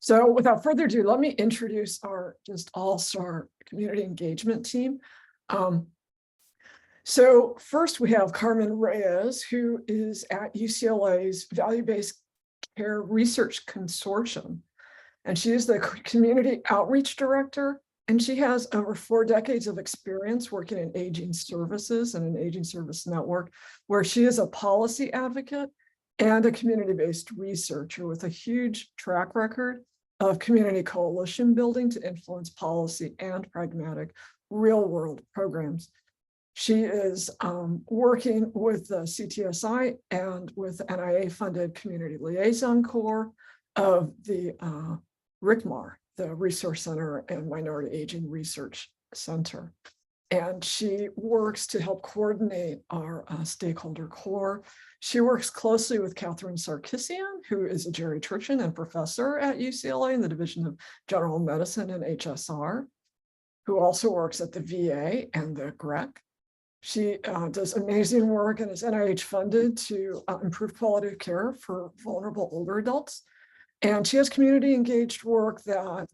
So without further ado, let me introduce our just all-star community engagement team. So first we have Carmen Reyes, who is at UCLA's Value-Based Care Research Consortium. And she is the Community Outreach Director, and she has over 4 decades of experience working in aging services and an aging service network, where she is a policy advocate and a community-based researcher with a huge track record of community coalition building to influence policy and pragmatic real-world programs. She is working with the CTSI and with the NIA-funded Community Liaison Corps of the RICMAR, the Resource Center and Minority Aging Research Center. And she works to help coordinate our stakeholder core. She works closely with Catherine Sarkisian, who is a geriatrician and professor at UCLA in the Division of General Medicine and HSR, who also works at the VA and the GREC. She does amazing work and is NIH funded to improve quality of care for vulnerable older adults. And she has community engaged work that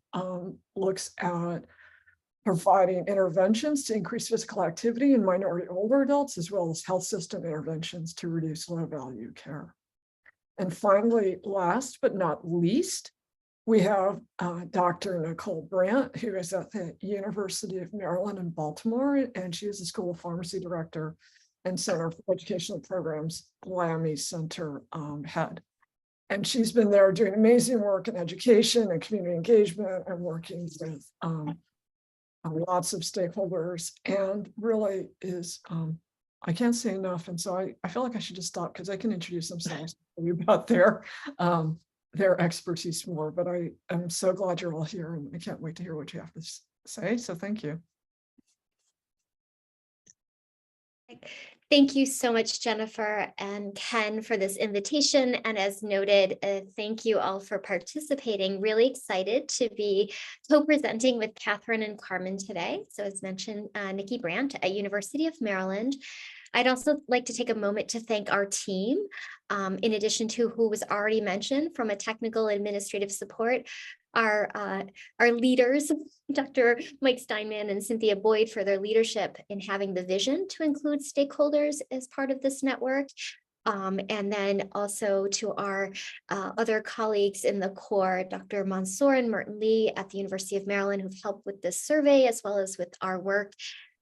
looks at providing interventions to increase physical activity in minority older adults, as well as health system interventions to reduce low value care. And finally, last but not least, we have Dr. Nicole Brandt, who is at the University of Maryland in Baltimore, and she is the School of Pharmacy Director and Center for Educational Programs, Lamy Center head. And she's been there doing amazing work in education and community engagement and working with lots of stakeholders, and really is, I can't say enough. And so I feel like I should just stop because I can introduce themselves about their expertise more, but I am so glad you're all here and I can't wait to hear what you have to say. So thank you. Thank you so much, Jennifer and Ken, for this invitation. And as noted, thank you all for participating. Really excited to be co-presenting with Catherine and Carmen today. So as mentioned, Nikki Brandt at University of Maryland. I'd also like to take a moment to thank our team, in addition to who was already mentioned from a technical administrative support, our leaders, Dr. Mike Steinman and Cynthia Boyd, for their leadership in having the vision to include stakeholders as part of this network. And then also to our other colleagues in the core, Dr. Mansour and Merton Lee at the University of Maryland, who've helped with this survey as well as with our work.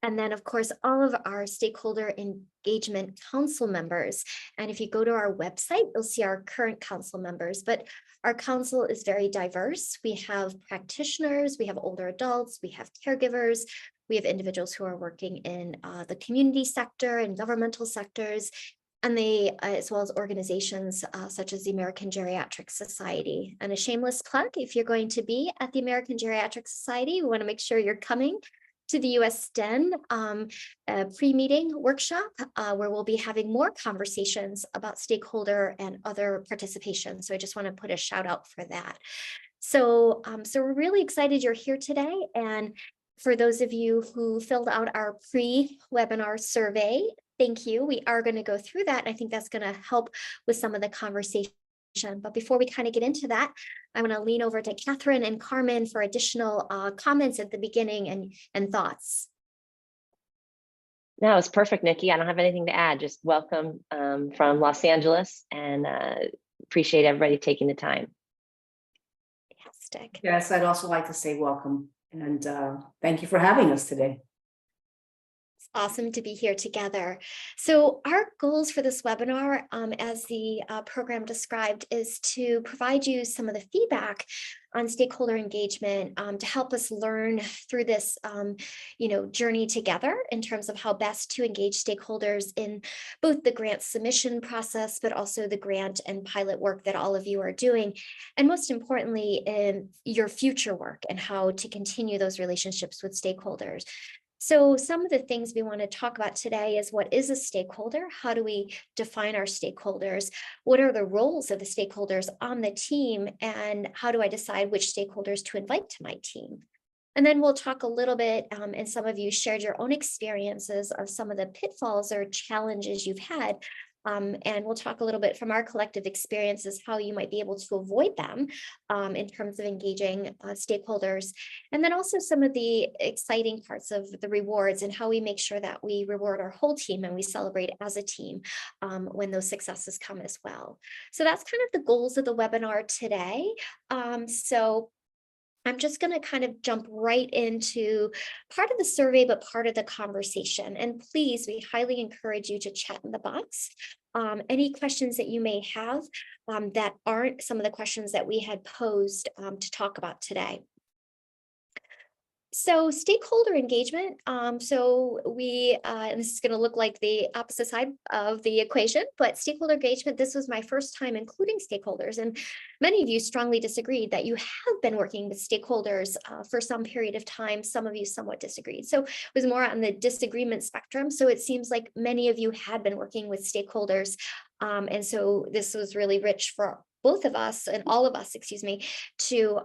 And then, of course, all of our stakeholder engagement council members. And if you go to our website, you'll see our current council members. But our council is very diverse. We have practitioners, we have older adults, we have caregivers, we have individuals who are working in the community sector and governmental sectors, and they, as well as organizations such as the American Geriatric Society. And a shameless plug, if you're going to be at the American Geriatric Society, we want to make sure you're coming to the USDeN pre-meeting workshop, where we'll be having more conversations about stakeholder and other participation. So I just want to put a shout out for that. So, so we're really excited you're here today. And for those of you who filled out our pre-webinar survey, thank you. We are going to go through that. And I think that's going to help with some of the conversation. But before we kind of get into that, I'm going to lean over to Catherine and Carmen for additional comments at the beginning and thoughts. No, it's perfect, Nikki. I don't have anything to add. Just welcome from Los Angeles, and appreciate everybody taking the time. Fantastic. Yes, I'd also like to say welcome and thank you for having us today. Awesome to be here together. So our goals for this webinar, as the program described, is to provide you some of the feedback on stakeholder engagement to help us learn through this journey together in terms of how best to engage stakeholders in both the grant submission process, but also the grant and pilot work that all of you are doing. And most importantly, in your future work and how to continue those relationships with stakeholders. So some of the things we want to talk about today is what is a stakeholder? How do we define our stakeholders? What are the roles of the stakeholders on the team? And how do I decide which stakeholders to invite to my team? And then we'll talk a little bit, and some of you shared your own experiences of some of the pitfalls or challenges you've had And we'll talk a little bit from our collective experiences, how you might be able to avoid them in terms of engaging stakeholders. And then also some of the exciting parts of the rewards and how we make sure that we reward our whole team and we celebrate as a team when those successes come as well. So that's kind of the goals of the webinar today. So I'm just going to kind of jump right into part of the survey, but part of the conversation. And please, we highly encourage you to chat in the box. Any questions that you may have that aren't some of the questions that we had posed to talk about today. So stakeholder engagement, so we, and this is going to look like the opposite side of the equation, but stakeholder engagement, this was my first time including stakeholders. And many of you strongly disagreed that you have been working with stakeholders for some period of time. Some of you somewhat disagreed. So it was more on the disagreement spectrum. So it seems like many of you had been working with stakeholders. And so this was really rich for both of us and all of us, excuse me, to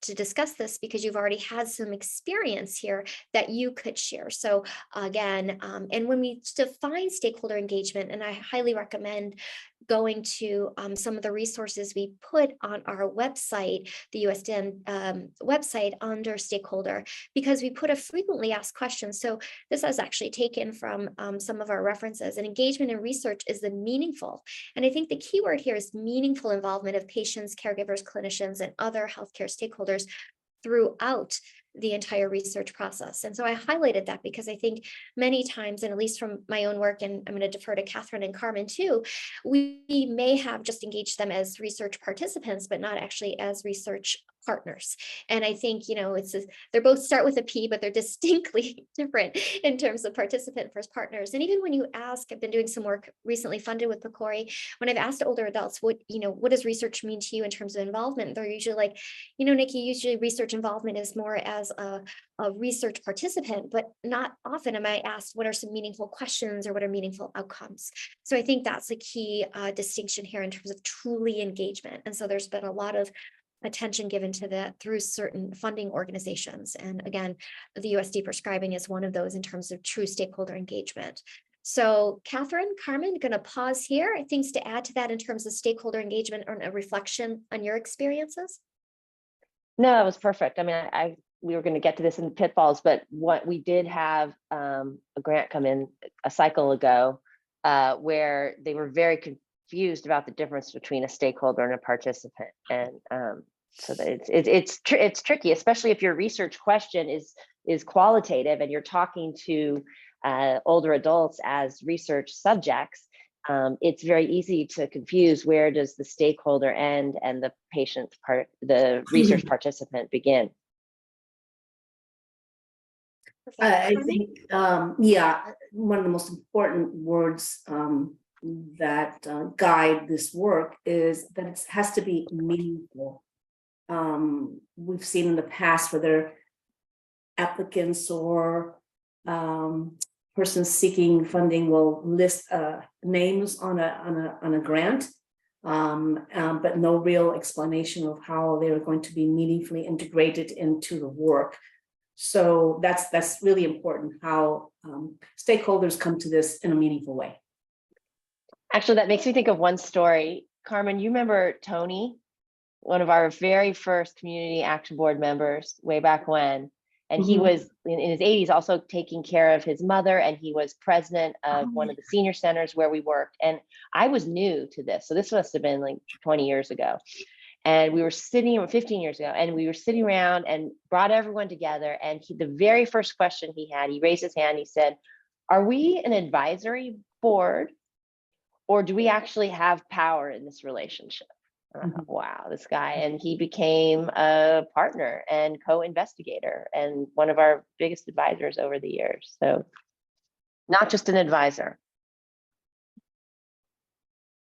discuss this, because you've already had some experience here that you could share. So again, and when we define stakeholder engagement, and I highly recommend going to some of the resources we put on our website, the USDeN website under stakeholder, because we put a frequently asked questions. So this is actually taken from some of our references, and engagement in research is the meaningful. And I think the key word here is meaningful involvement of patients, caregivers, clinicians, and other healthcare stakeholders throughout the entire research process. And so I highlighted that because I think many times, and at least from my own work, and I'm going to defer to Catherine and Carmen too, we may have just engaged them as research participants, but not actually as research partners. And I think, you know, they're both start with a P, but they're distinctly different in terms of participant versus partners. And even when you ask, I've been doing some work recently funded with PCORI, when I've asked older adults, what does research mean to you in terms of involvement? They're usually like, Nikki, usually research involvement is more as a research participant, but not often am I asked what are some meaningful questions or what are meaningful outcomes. So I think that's a key distinction here in terms of truly engagement. And so there's been a lot of attention given to that through certain funding organizations. And again, the USD prescribing is one of those in terms of true stakeholder engagement. So Catherine, Carmen, going to pause here. Things to add to that in terms of stakeholder engagement or a reflection on your experiences? No, that was perfect. I mean, we were going to get to this in the pitfalls, but what we did have a grant come in a cycle ago where they were very confused about the difference between a stakeholder and a participant. And so that it's tricky, especially if your research question is qualitative and you're talking to older adults as research subjects. It's very easy to confuse where does the stakeholder end and the patient part, the research participant begin. I think, yeah, one of the most important words that guide this work is that it has to be meaningful. We've seen in the past whether applicants or persons seeking funding will list names on a grant, but no real explanation of how they are going to be meaningfully integrated into the work. So that's really important, how stakeholders come to this in a meaningful way. Actually, that makes me think of one story. Carmen, you remember Tony, one of our very first community action board members way back when, and he was in his 80s also taking care of his mother, and he was president of one of the senior centers where we worked. And I was new to this, so this must have been like 20 years ago. And we were sitting, 15 years ago, and we were sitting around and brought everyone together. And the very first question he had, he raised his hand, he said, "Are we an advisory board, or do we actually have power in this relationship?" Wow, this guy. And he became a partner and co-investigator and one of our biggest advisors over the years. So not just an advisor.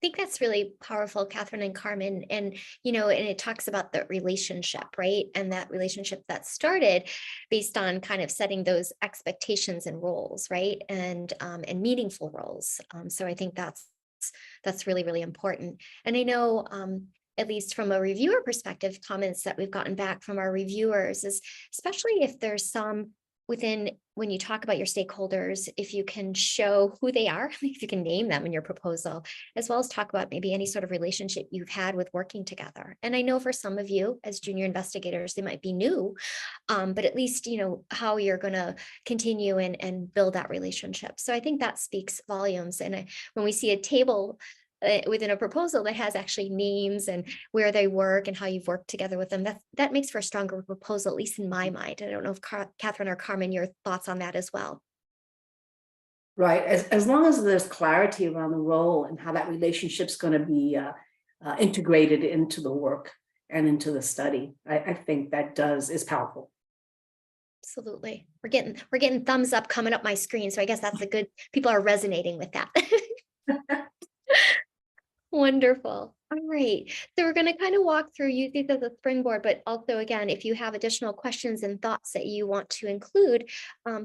I think that's really powerful, Catherine and Carmen. And, and it talks about the relationship, right? And that relationship that started based on kind of setting those expectations and roles, right? And meaningful roles. So I think that's really, really important. And I know, at least from a reviewer perspective, comments that we've gotten back from our reviewers is, especially if there's some when you talk about your stakeholders, if you can show who they are, if you can name them in your proposal, as well as talk about maybe any sort of relationship you've had with working together. And I know for some of you as junior investigators, they might be new, but at least, you know, how you're going to continue and build that relationship. So I think that speaks volumes. And when we see a table within a proposal that has actually names and where they work and how you've worked together with them, that makes for a stronger proposal, at least in my mind. I don't know if Catherine or Carmen, your thoughts on that as well. Right, as long as there's clarity around the role and how that relationship's going to be integrated into the work and into the study, I think that is powerful. Absolutely. We're getting thumbs up coming up my screen. So I guess that's a good, people are resonating with that. Wonderful. All right. So we're going to kind of walk through, use these as a springboard, but also again, if you have additional questions and thoughts that you want to include,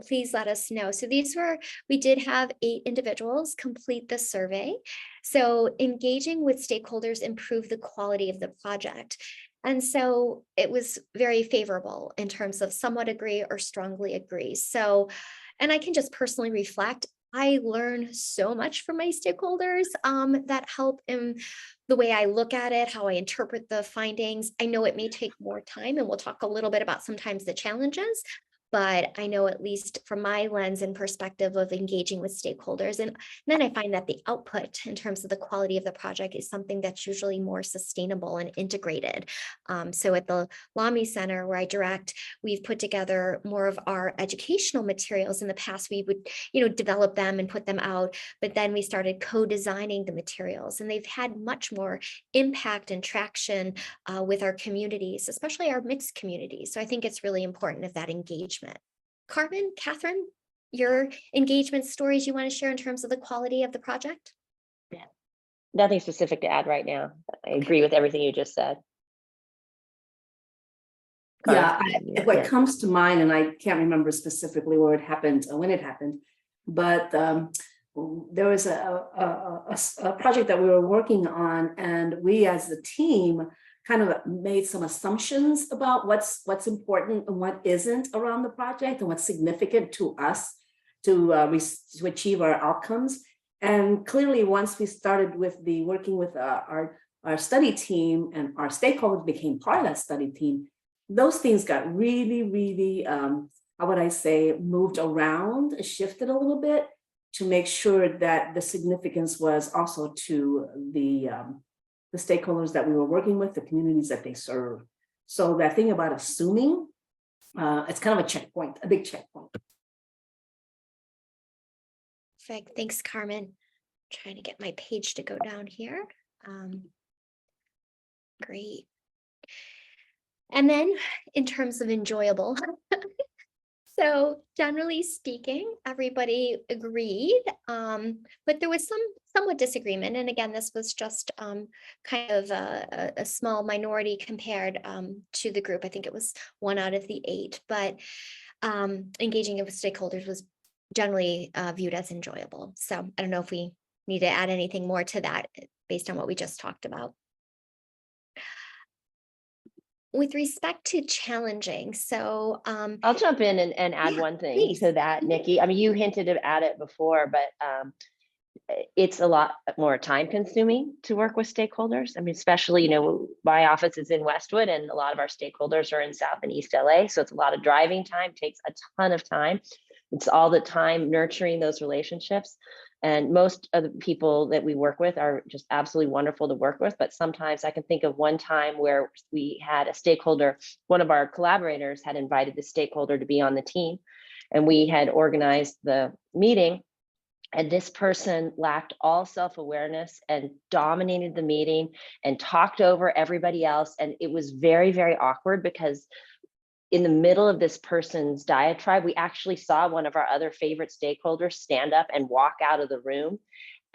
please let us know. So we did have 8 individuals complete the survey. So engaging with stakeholders improved the quality of the project. And so it was very favorable in terms of somewhat agree or strongly agree. So, and I can just personally reflect, I learn so much from my stakeholders that help in the way I look at it, how I interpret the findings. I know it may take more time, and we'll talk a little bit about sometimes the challenges, but I know at least from my lens and perspective of engaging with stakeholders. And then I find that the output in terms of the quality of the project is something that's usually more sustainable and integrated. So at the Lamy Center where I direct, we've put together more of our educational materials. In the past, we would, develop them and put them out, but then we started co-designing the materials, and they've had much more impact and traction with our communities, especially our mixed communities. So I think it's really important of that engagement. Carmen, Catherine, your engagement stories you want to share in terms of the quality of the project? Yeah. Nothing specific to add right now. I agree with everything you just said. Yeah, what comes to mind, and I can't remember specifically where it happened or when it happened, but there was a project that we were working on, and we as a team kind of made some assumptions about what's important and what isn't around the project and what's significant to us to achieve our outcomes. And clearly, once we started with working with our study team and our stakeholders became part of that study team, those things got really, how would I say, moved around, shifted a little bit to make sure that the significance was also to the stakeholders that we were working with, the communities that they serve. So that thing about assuming, it's kind of a checkpoint, a big checkpoint. Perfect. Thanks, Carmen. Trying to get my page to go down here. Great. And then in terms of enjoyable, so generally speaking, everybody agreed, but there was somewhat disagreement. And again, this was just kind of a small minority compared to the group. I think it was 1 out of the 8, but engaging with stakeholders was generally viewed as enjoyable. So I don't know if we need to add anything more to that based on what we just talked about. With respect to challenging, so I'll jump in and add one thing please. to that, Nikki. I mean, you hinted at it before, but it's a lot more time consuming to work with stakeholders. I mean, especially, my office is in Westwood and a lot of our stakeholders are in South and East LA. So it's a lot of driving time, takes a ton of time. It's all the time nurturing those relationships. And most of the people that we work with are just absolutely wonderful to work with. But sometimes I can think of one time where we had a stakeholder, one of our collaborators had invited the stakeholder to be on the team, and we had organized the meeting. And this person lacked all self-awareness and dominated the meeting and talked over everybody else. And it was very, very awkward because in the middle of this person's diatribe, we actually saw one of our other favorite stakeholders stand up and walk out of the room.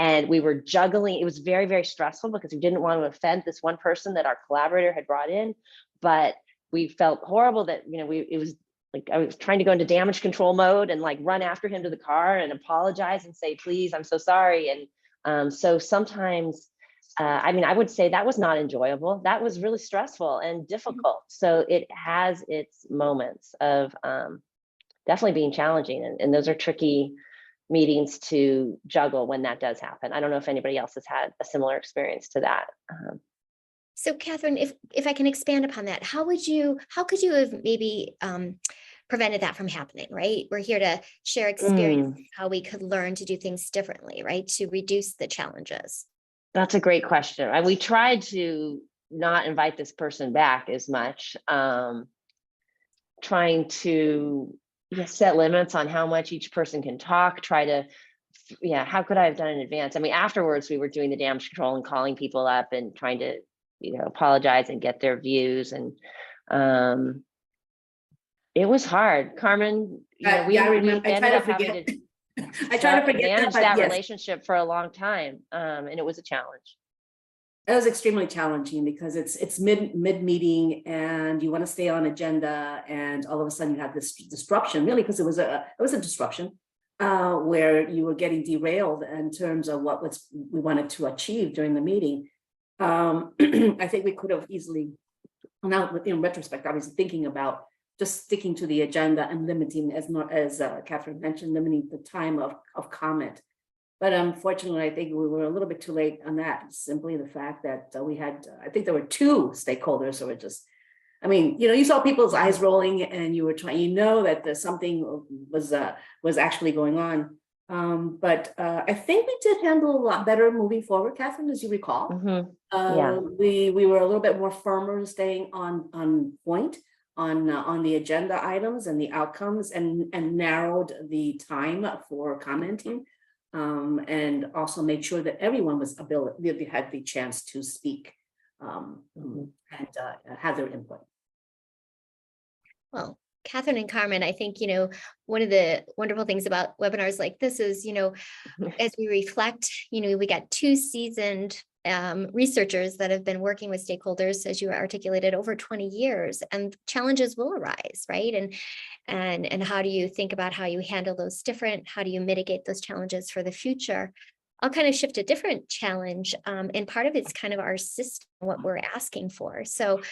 And we were juggling. It was very, very stressful because we didn't want to offend this one person that our collaborator had brought in. But we felt horrible that, it was like I was trying to go into damage control mode and like run after him to the car and apologize and say, please, I'm so sorry. And so sometimes, I would say that was not enjoyable. That was really stressful and difficult. So it has its moments of definitely being challenging. And those are tricky meetings to juggle when that does happen. I don't know if anybody else has had a similar experience to that. So Catherine, if I can expand upon that, how could you have maybe prevented that from happening, right? We're here to share experience, how we could learn to do things differently, right? To reduce the challenges. That's a great question. We tried to not invite this person back as much, trying to set limits on how much each person can talk, try to, how could I have done in advance? I mean, afterwards we were doing the damage control and calling people up and trying to, apologize and get their views. And it was hard. Carmen, we ended up having to I try to forget manage that yes. relationship for a long time. And it was a challenge. It was extremely challenging because it's mid meeting and you want to stay on agenda, and all of a sudden you have this disruption, really, because it was a disruption where you were getting derailed in terms of what we wanted to achieve during the meeting. I think we could have easily, now in retrospect, I was thinking about just sticking to the agenda and limiting, as Catherine mentioned, limiting the time of comment. But unfortunately, I think we were a little bit too late on that. Simply the fact that we had, I think there were 2 stakeholders who were just, you saw people's eyes rolling, and you were trying, that something was actually going on. But I think we did handle a lot better moving forward, Catherine, as you recall. We were a little bit more firmer, staying on point on the agenda items and the outcomes, and narrowed the time for commenting. And also made sure that everyone had the chance to speak and have their input. Well, Catherine and Carmen, I think, one of the wonderful things about webinars like this is, as we reflect, we got 2 seasoned researchers that have been working with stakeholders, as you articulated, over 20 years, and challenges will arise, right? And how do you think about how you handle those different? How do you mitigate those challenges for the future? I'll kind of shift a different challenge, and part of it's kind of our system, what we're asking for. So,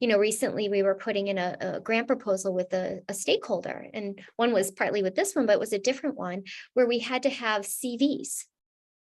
recently we were putting in a grant proposal with a stakeholder, and one was partly with this one, but it was a different one where we had to have CVs.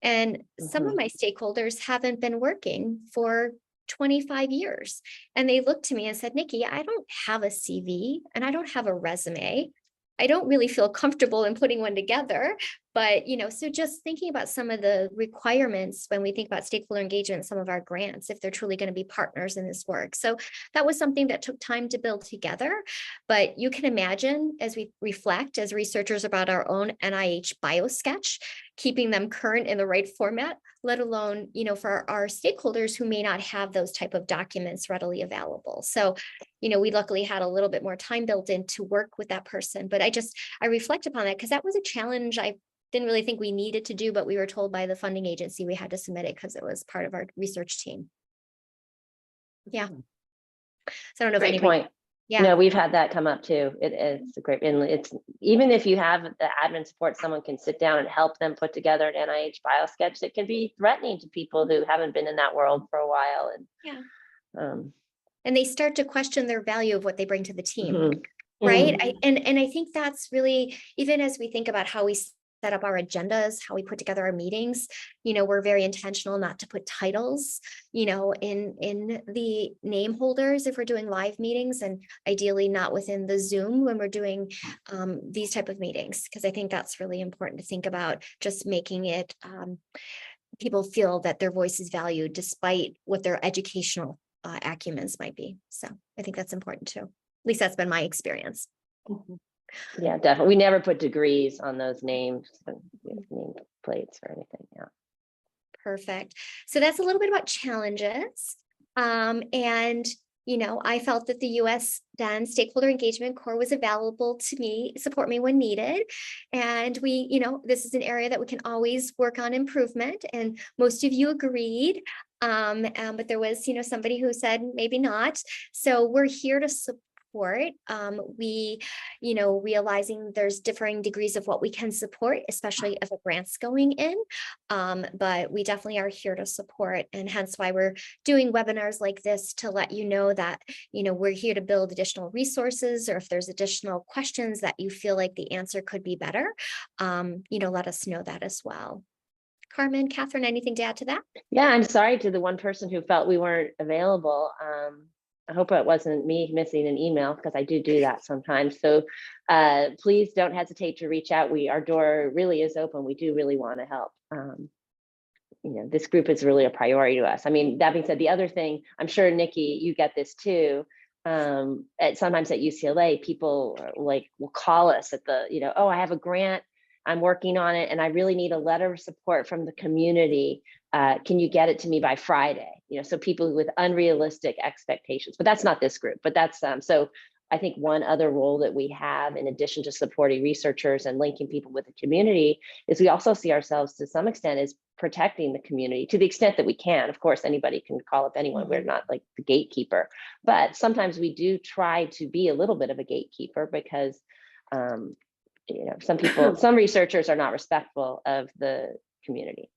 And some of my stakeholders haven't been working for 25 years. And they looked to me and said, Nikki, I don't have a CV and I don't have a resume. I don't really feel comfortable in putting one together. But, so just thinking about some of the requirements when we think about stakeholder engagement, some of our grants, if they're truly going to be partners in this work. So that was something that took time to build together. But you can imagine, as we reflect as researchers about our own NIH biosketch, keeping them current in the right format, let alone, for our stakeholders who may not have those type of documents readily available. So, we luckily had a little bit more time built in to work with that person. But I reflect upon that because that was a challenge I didn't really think we needed to do, but we were told by the funding agency we had to submit it because it was part of our research team. Yeah. So I don't know if anybody. Point. Yeah. No, we've had that come up too. It's a great, and it's, even if you have the admin support, someone can sit down and help them put together an NIH biosketch. It can be threatening to people who haven't been in that world for a while. And and they start to question their value of what they bring to the team. Right. I think that's really, even as we think about how we set up our agendas, how we put together our meetings, we're very intentional not to put titles, in the name holders if we're doing live meetings, and ideally not within the Zoom when we're doing these type of meetings, because I think that's really important to think about, just making it people feel that their voice is valued despite what their educational acumens might be. So I think that's important too. At least that's been my experience. Yeah, definitely. We never put degrees on those names, name plates or anything. Yeah. Perfect. So that's a little bit about challenges. And, I felt that the USDeN Stakeholder Engagement Core was available to me, support me when needed. And we, this is an area that we can always work on improvement. And most of you agreed. But there was, somebody who said maybe not. So we're here to support support. We, realizing there's differing degrees of what we can support, especially if a grant's going in. But we definitely are here to support, and hence why we're doing webinars like this to let you know that, we're here to build additional resources, or if there's additional questions that you feel like the answer could be better, let us know that as well. Carmen, Catherine, anything to add to that? Yeah, I'm sorry to the one person who felt we weren't available. I hope it wasn't me missing an email, because I do that sometimes. So please don't hesitate to reach out. Our door really is open. We do really want to help. This group is really a priority to us. I mean, that being said, the other thing, I'm sure, Nikki, you get this too. Sometimes at UCLA, people will call us at the, oh, I have a grant, I'm working on it, and I really need a letter of support from the community. Can you get it to me by Friday? So people with unrealistic expectations, but that's not this group, but that's so I think one other role that we have, in addition to supporting researchers and linking people with the community, is we also see ourselves to some extent as protecting the community to the extent that we can. Of course, anybody can call up anyone. We're not like the gatekeeper, but sometimes we do try to be a little bit of a gatekeeper, because some researchers are not respectful of the community.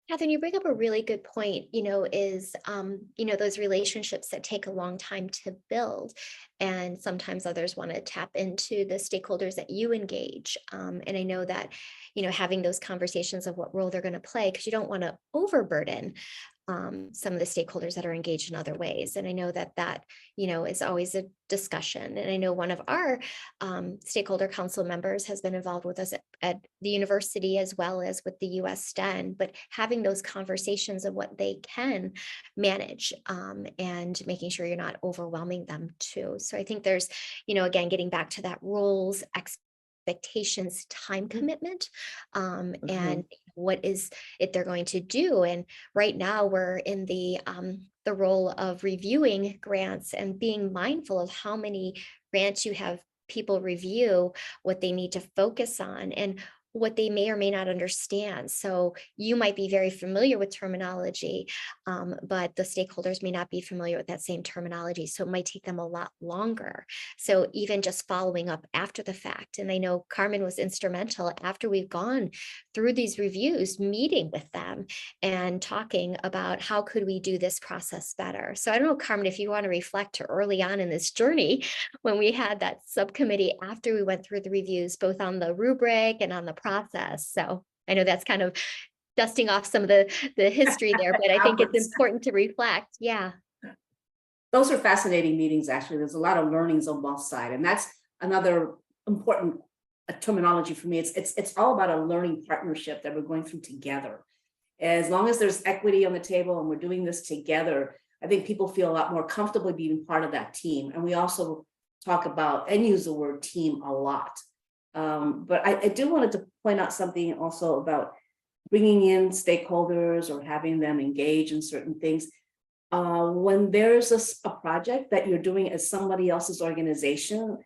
Catherine, you bring up a really good point, is, those relationships that take a long time to build. And sometimes others want to tap into the stakeholders that you engage. And I know that, having those conversations of what role they're going to play, because you don't want to overburden some of the stakeholders that are engaged in other ways. And I know that is always a discussion. And I know one of our stakeholder council members has been involved with us at the university, as well as with the USDeN, but having those conversations of what they can manage, and making sure you're not overwhelming them too. So I think there's, again, getting back to that roles, expectations, time commitment, and what is it they're going to do. And right now we're in the role of reviewing grants and being mindful of how many grants you have people review, what they need to focus on, and what they may or may not understand. So you might be very familiar with terminology, but the stakeholders may not be familiar with that same terminology. So it might take them a lot longer. So even just following up after the fact, and I know Carmen was instrumental after we've gone through these reviews, meeting with them and talking about how could we do this process better. So I don't know, Carmen, if you want to reflect to early on in this journey, when we had that subcommittee after we went through the reviews, both on the rubric and on the process. So I know that's kind of dusting off some of the history there, but I think it's important to reflect. Yeah. Those are fascinating meetings, actually. There's a lot of learnings on both sides. And that's another important terminology for me. It's all about a learning partnership that we're going through together. As long as there's equity on the table and we're doing this together, I think people feel a lot more comfortable being part of that team. And we also talk about and use the word team a lot. But I do wanted to point out something also about bringing in stakeholders or having them engage in certain things. When there's a project that you're doing as somebody else's organization,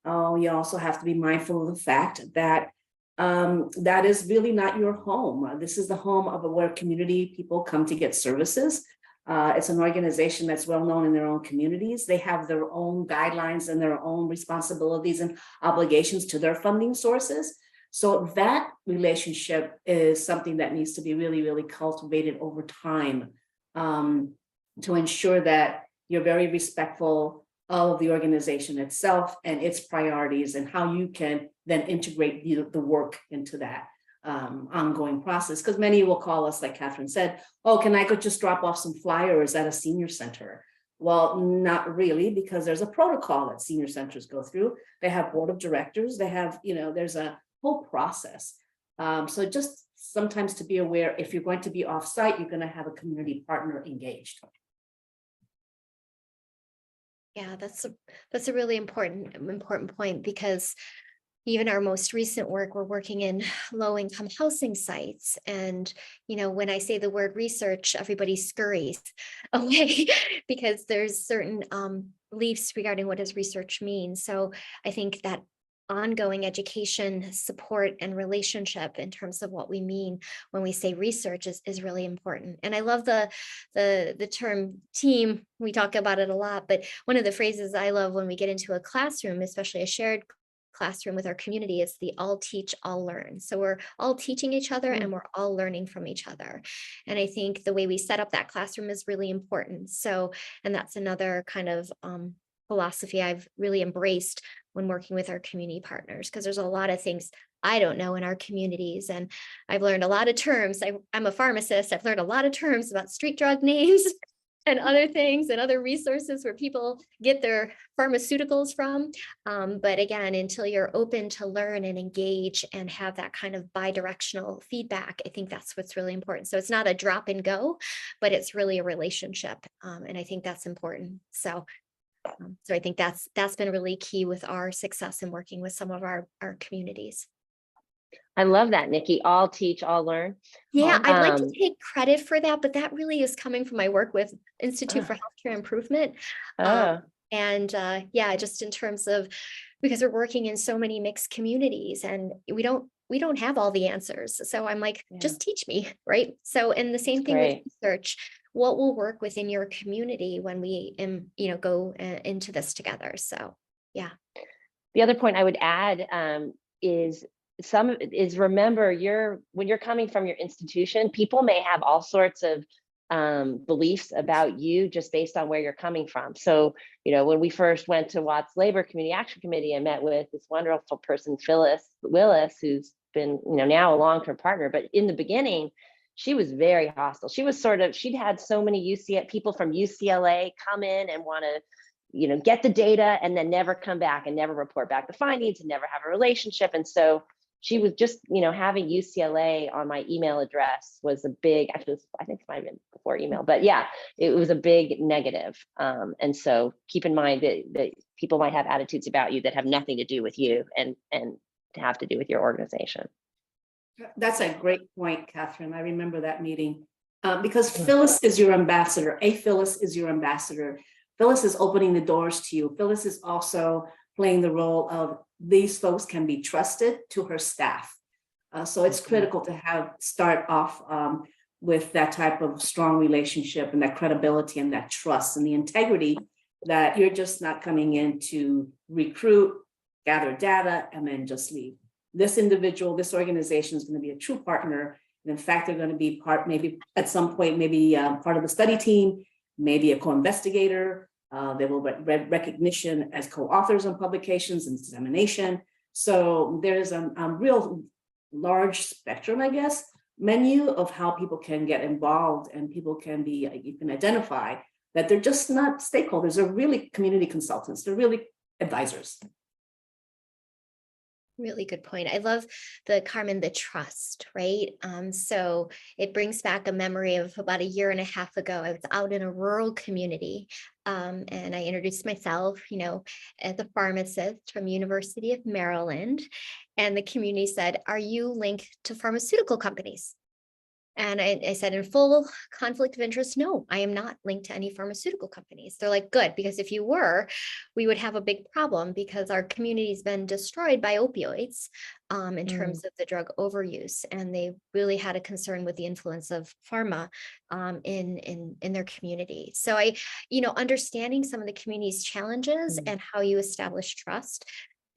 you also have to be mindful of the fact that that is really not your home. This is the home of where community people come to get services. It's an organization that's well known in their own communities. They have their own guidelines and their own responsibilities and obligations to their funding sources. So that relationship is something that needs to be really, really cultivated over time, to ensure that you're very respectful of the organization itself and its priorities, and how you can then integrate the work into that ongoing process. Because many will call us, like Catherine said, oh, can I go just drop off some flyers at a senior center? Well, not really, because there's a protocol that senior centers go through. They have board of directors, they have, there's a whole process. So just sometimes to be aware, if you're going to be off-site, you're going to have a community partner engaged. Yeah, that's a really important point, because even our most recent work, we're working in low-income housing sites. And, when I say the word research, everybody scurries away because there's certain beliefs regarding what does research mean. So I think that ongoing education, support, and relationship in terms of what we mean when we say research is really important. And I love the term team. We talk about it a lot, but one of the phrases I love when we get into a classroom, especially a shared classroom with our community, is the all teach, all learn. So we're all teaching each other and we're all learning from each other. And I think the way we set up that classroom is really important. So, and that's another kind of philosophy I've really embraced when working with our community partners, because there's a lot of things I don't know in our communities. And I've learned a lot of terms. I'm a pharmacist. I've learned a lot of terms about street drug names and other things and other resources where people get their pharmaceuticals from. But again, until you're open to learn and engage and have that kind of bi-directional feedback, I think that's what's really important. So it's not a drop and go, but it's really a relationship. And I think that's important. So I think that's been really key with our success in working with some of our communities. I love that, Nikki. All teach, all learn. Yeah, I'd like to take credit for that, but that really is coming from my work with Institute for Healthcare Improvement. Yeah, just in terms of, because we're working in so many mixed communities and we don't have all the answers. So I'm like, just teach me, right? So, and the same thing with research, what will work within your community when we, go into this together. So, yeah. The other point I would add is remember when you're coming from your institution, people may have all sorts of beliefs about you just based on where you're coming from. So, when we first went to Watts Labor Community Action Committee, I met with this wonderful person, Phyllis Willis, who's been, now a long-term partner. But in the beginning, she was very hostile. She was she'd had so many people from UCLA come in and want to, get the data and then never come back and never report back the findings and never have a relationship. And so she was just, having UCLA on my email address was a big, actually, I think it might have been before email, but yeah, it was a big negative. And so keep in mind that people might have attitudes about you that have nothing to do with you and have to do with your organization. That's a great point, Catherine. I remember that meeting because Phyllis is your ambassador. Phyllis is your ambassador. Phyllis is opening the doors to you. Phyllis is also playing the role of these folks can be trusted to her staff. So it's critical to start off with that type of strong relationship and that credibility and that trust and the integrity that you're just not coming in to recruit, gather data, and then just leave. This individual, this organization is going to be a true partner. And in fact, they're going to be maybe at some point, part of the study team, maybe a co-investigator. They will get recognition as co-authors on publications and dissemination. So there's a real large spectrum, I guess, menu of how people can get involved and people can you can identify that they're just not stakeholders. They're really community consultants. They're really advisors. Really good point. I love Carmen, the trust, right? So it brings back a memory of about a year and a half ago. I was out in a rural community and I introduced myself, as a pharmacist from University of Maryland. And the community said, "Are you linked to pharmaceutical companies?" And I said, in full conflict of interest, no, I am not linked to any pharmaceutical companies. They're like, good, because if you were, we would have a big problem because our community's been destroyed by opioids in terms of the drug overuse. And they really had a concern with the influence of pharma in their community. So understanding some of the community's challenges and how you establish trust,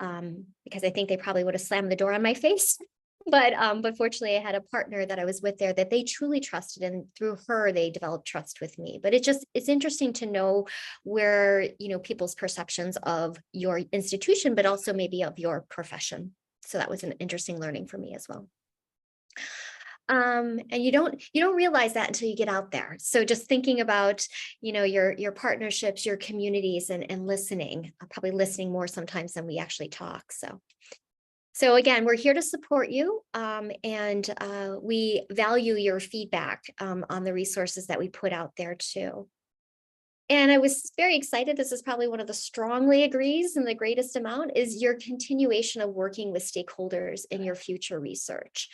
because I think they probably would have slammed the door on my face. But fortunately, I had a partner that I was with there that they truly trusted, and through her, they developed trust with me. But it's interesting to know where, people's perceptions of your institution, but also maybe of your profession. So that was an interesting learning for me as well. And you don't realize that until you get out there. So just thinking about, your partnerships, your communities, and listening, probably listening more sometimes than we actually talk. So again, we're here to support you, and we value your feedback on the resources that we put out there too. And I was very excited. This is probably one of the strongly agrees in the greatest amount is your continuation of working with stakeholders in your future research.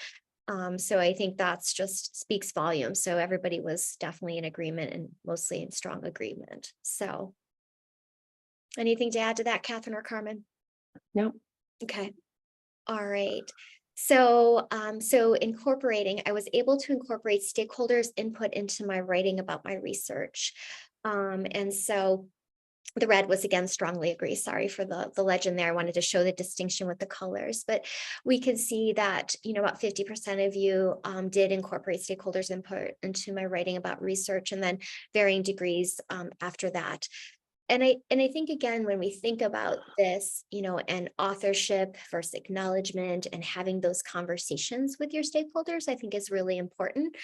So I think that's just speaks volumes. So everybody was definitely in agreement and mostly in strong agreement. So anything to add to that, Catherine or Carmen? No. Okay. All right. So, I was able to incorporate stakeholders' input into my writing about my research. And so the red was again strongly agree. Sorry for the legend there. I wanted to show the distinction with the colors, but we could see that, about 50% of you did incorporate stakeholders' input into my writing about research, and then varying degrees after that. And I think, again, when we think about this, and authorship versus acknowledgement and having those conversations with your stakeholders, I think is really important.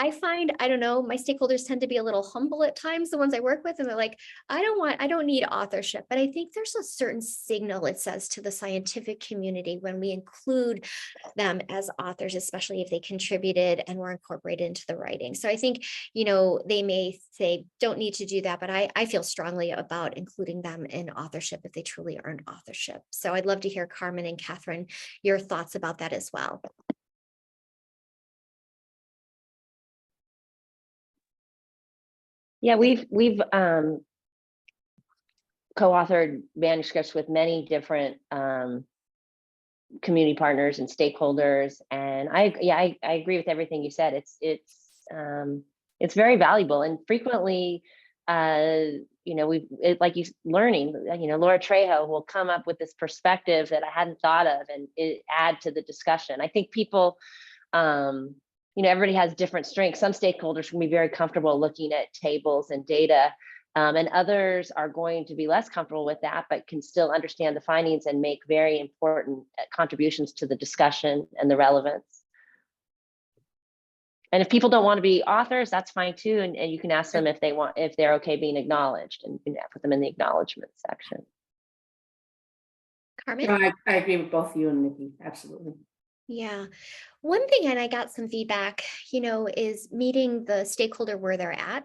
I find, I don't know, my stakeholders tend to be a little humble at times, the ones I work with, and they're like, I don't need authorship. But I think there's a certain signal it says to the scientific community when we include them as authors, especially if they contributed and were incorporated into the writing. So I think, they may say, don't need to do that, but I feel strongly about including them in authorship if they truly earned authorship. So I'd love to hear, Carmen and Catherine, your thoughts about that as well. Yeah, we've co-authored manuscripts with many different community partners and stakeholders, and I agree with everything you said. It's very valuable, and frequently, like you learning. Laura Trejo will come up with this perspective that I hadn't thought of, and it add to the discussion. I think people. Everybody has different strengths. Some stakeholders can be very comfortable looking at tables and data, and others are going to be less comfortable with that, but can still understand the findings and make very important contributions to the discussion and the relevance. And if people don't want to be authors, that's fine too. And you can ask them if they're okay being acknowledged, and you can put them in the acknowledgement section. Carmen? No, I agree with both you and Nikki, absolutely. Yeah. One thing, and I got some feedback, is meeting the stakeholder where they're at.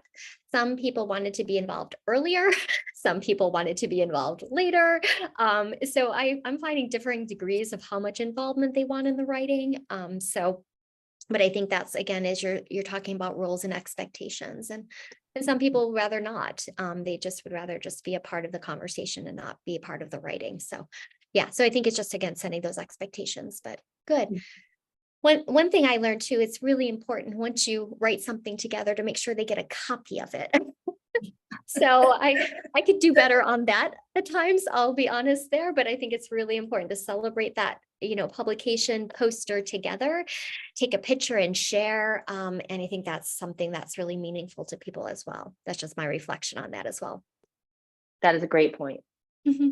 Some people wanted to be involved earlier. Some people wanted to be involved later. So I'm finding differing degrees of how much involvement they want in the writing. But I think that's, again, as you're talking about roles and expectations, and some people rather not. They just would rather just be a part of the conversation and not be a part of the writing. So yeah, so I think it's just, again, setting those expectations, but good. One thing I learned too, it's really important once you write something together to make sure they get a copy of it. So I could do better on that at times, I'll be honest there, but I think it's really important to celebrate that, publication poster together, take a picture and share. And I think that's something that's really meaningful to people as well. That's just my reflection on that as well. That is a great point.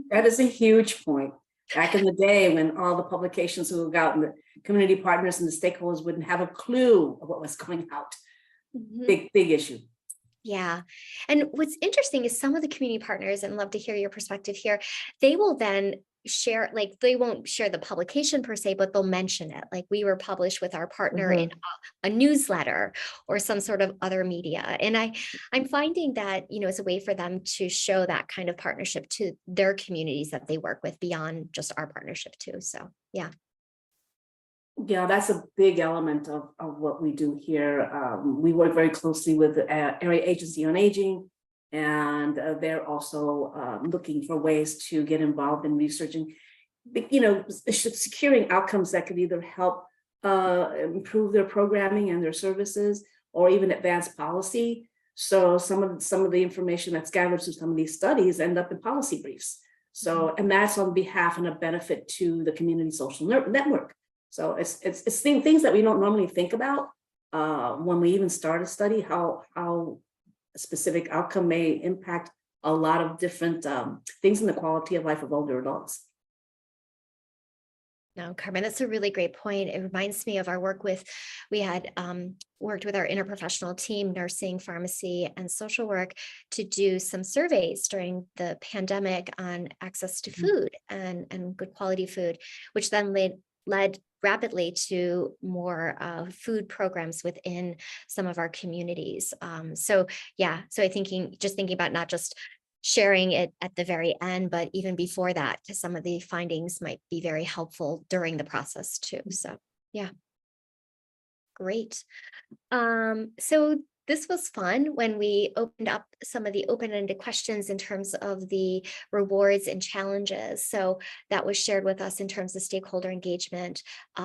That is a huge point. Back in the day when all the publications would go out and the community partners and the stakeholders wouldn't have a clue of what was coming out. Big issue. Yeah. And what's interesting is some of the community partners, and love to hear your perspective here, they will then share, like they won't share the publication per se, but they'll mention it. Like we were published with our partner in a newsletter or some sort of other media. And I'm finding that, it's a way for them to show that kind of partnership to their communities that they work with beyond just our partnership too. So, yeah. Yeah, that's a big element of what we do here. We work very closely with the Area Agency on Aging, and they're also looking for ways to get involved in researching, securing outcomes that could either help improve their programming and their services, or even advance policy. So some of the information that's gathered through some of these studies end up in policy briefs. So, and that's on behalf and a benefit to the community social network. So it's things that we don't normally think about when we even start a study, how a specific outcome may impact a lot of different things in the quality of life of older adults. No, Carmen, that's a really great point. It reminds me of our work we had worked with our interprofessional team, nursing, pharmacy, and social work, to do some surveys during the pandemic on access to food and good quality food, which then led rapidly to more food programs within some of our communities. So thinking about not just sharing it at the very end, but even before that, because some of the findings might be very helpful during the process too. So yeah, great. So this was fun when we opened up some of the open-ended questions in terms of the rewards and challenges. So that was shared with us in terms of stakeholder engagement,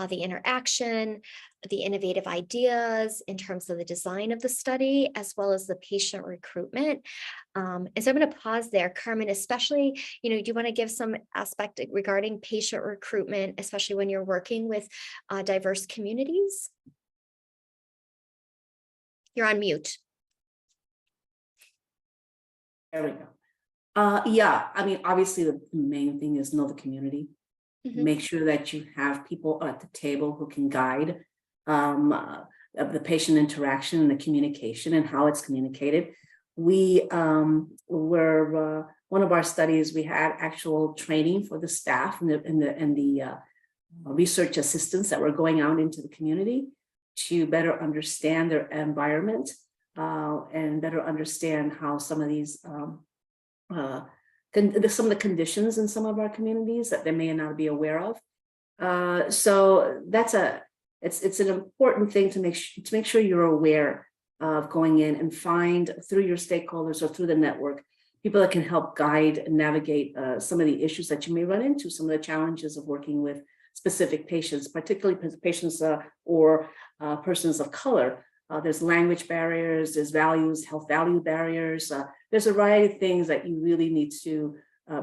the interaction, the innovative ideas in terms of the design of the study, as well as the patient recruitment. And so I'm going to pause there, Carmen, especially, do you want to give some aspect regarding patient recruitment, especially when you're working with diverse communities? You're on mute. There we go. Yeah, I mean, obviously the main thing is know the community. Mhm. Make sure that you have people at the table who can guide of the patient interaction and the communication and how it's communicated. We were one of our studies, we had actual training for the staff and the research assistants that were going out into the community to better understand their environment and better understand how some of these some of the conditions in some of our communities that they may not be aware of. So that's it's an important thing to make sure you're aware of going in and find through your stakeholders or through the network people that can help guide and navigate some of the issues that you may run into, some of the challenges of working with specific patients, particularly patients or persons of color. There's language barriers, there's health value barriers. There's a variety of things that you really need to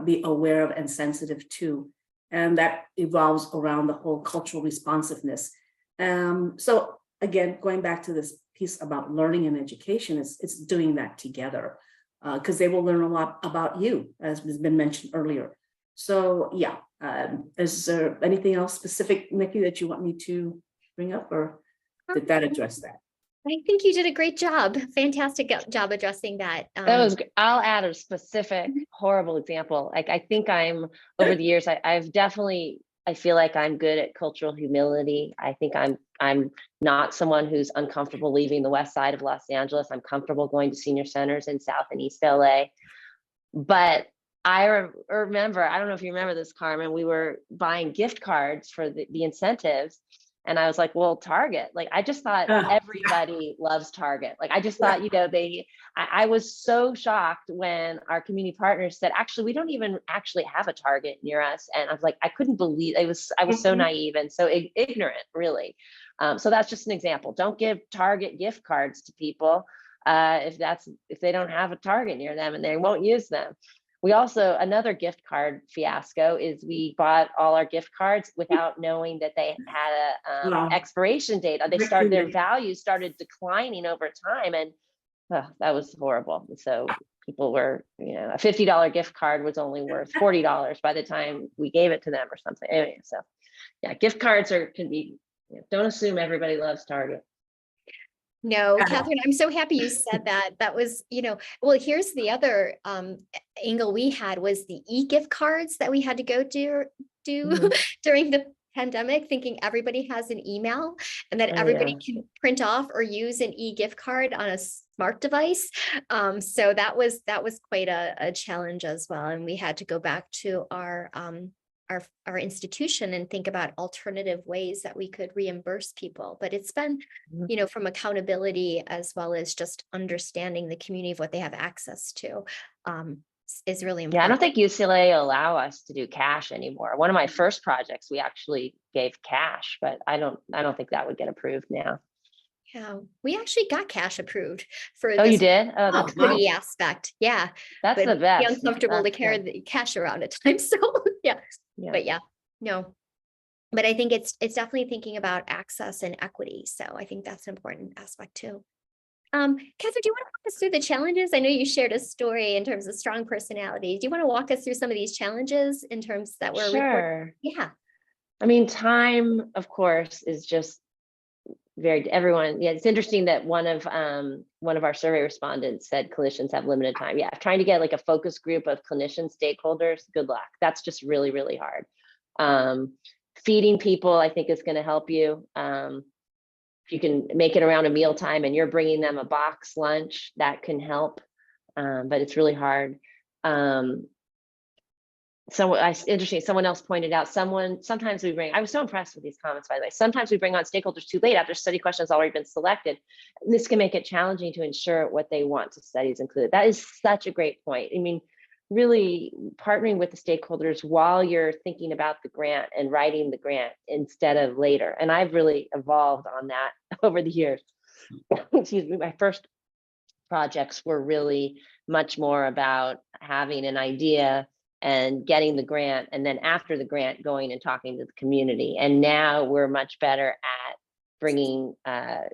be aware of and sensitive to. And that evolves around the whole cultural responsiveness. So again, going back to this piece about learning and education, it's doing that together because they will learn a lot about you, as has been mentioned earlier. So yeah, is there anything else specific, Nikki, that you want me to bring up, or did that address that? I think you did a great job. Fantastic job addressing that. That was, I'll add a specific horrible example. Like, I think over the years, I feel like I'm good at cultural humility. I think I'm not someone who's uncomfortable leaving the west side of Los Angeles. I'm comfortable going to senior centers in South and East LA. But I remember, I don't know if you remember this, Carmen, we were buying gift cards for the incentives. And I was like, well, Target, like, I just thought everybody loves Target. Like, I just thought, I was so shocked when our community partners said, actually, we don't even actually have a Target near us. And I was like, I couldn't believe I was so naive and so ignorant, really. So that's just an example. Don't give Target gift cards to people if they don't have a Target near them and they won't use them. We also, another gift card fiasco is we bought all our gift cards without knowing that they had a expiration date. Their value started declining over time, and that was horrible. So people were, a $50 gift card was only worth $40 by the time we gave it to them or something. Anyway, so yeah, gift cards can be. Don't assume everybody loves Target. No, Catherine, I'm so happy you said that. That was, well, here's the other angle we had was the e-gift cards that we had to go do during the pandemic, thinking everybody has an email and that everybody can print off or use an e-gift card on a smart device. So that was quite a challenge as well. And we had to go back to our institution and think about alternative ways that we could reimburse people. But it's been, from accountability as well as just understanding the community of what they have access to is really important. Yeah, I don't think UCLA allow us to do cash anymore. One of my first projects, we actually gave cash, but I don't think that would get approved now. Yeah, we actually got cash approved for this. Oh, you did? Oh, that's equity aspect. Yeah. That's the best. It's uncomfortable to carry the cash around at times. So yeah. But yeah, no. But I think it's definitely thinking about access and equity. So I think that's an important aspect too. Catherine, do you want to walk us through the challenges? I know you shared a story in terms of strong personality. Do you want to walk us through some of these challenges in terms that we're Sure. Yeah. I mean, time, of course, is just everyone. Yeah, it's interesting that one of our survey respondents said clinicians have limited time. Yeah, trying to get like a focus group of clinician stakeholders, good luck. That's just really, really hard. Feeding people, I think, is going to help you. If you can make it around a mealtime and you're bringing them a box lunch, that can help. But it's really hard. interesting, someone else pointed out, sometimes we bring, I was so impressed with these comments, by the way, sometimes we bring on stakeholders too late after study questions already been selected. And this can make it challenging to ensure what they want to study is included. That is such a great point. I mean, really partnering with the stakeholders while you're thinking about the grant and writing the grant instead of later. And I've really evolved on that over the years. Excuse me, my first projects were really much more about having an idea and getting the grant, and then after the grant, going and talking to the community. And now we're much better at bringing,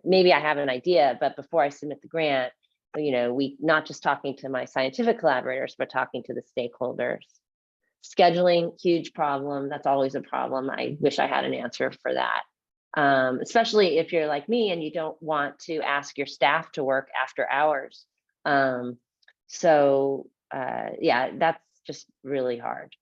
maybe I have an idea, but before I submit the grant, you know, we not just talking to my scientific collaborators, but talking to the stakeholders. Scheduling, huge problem. That's always a problem. I wish I had an answer for that. Especially if you're like me and you don't want to ask your staff to work after hours. Yeah, that's just really hard.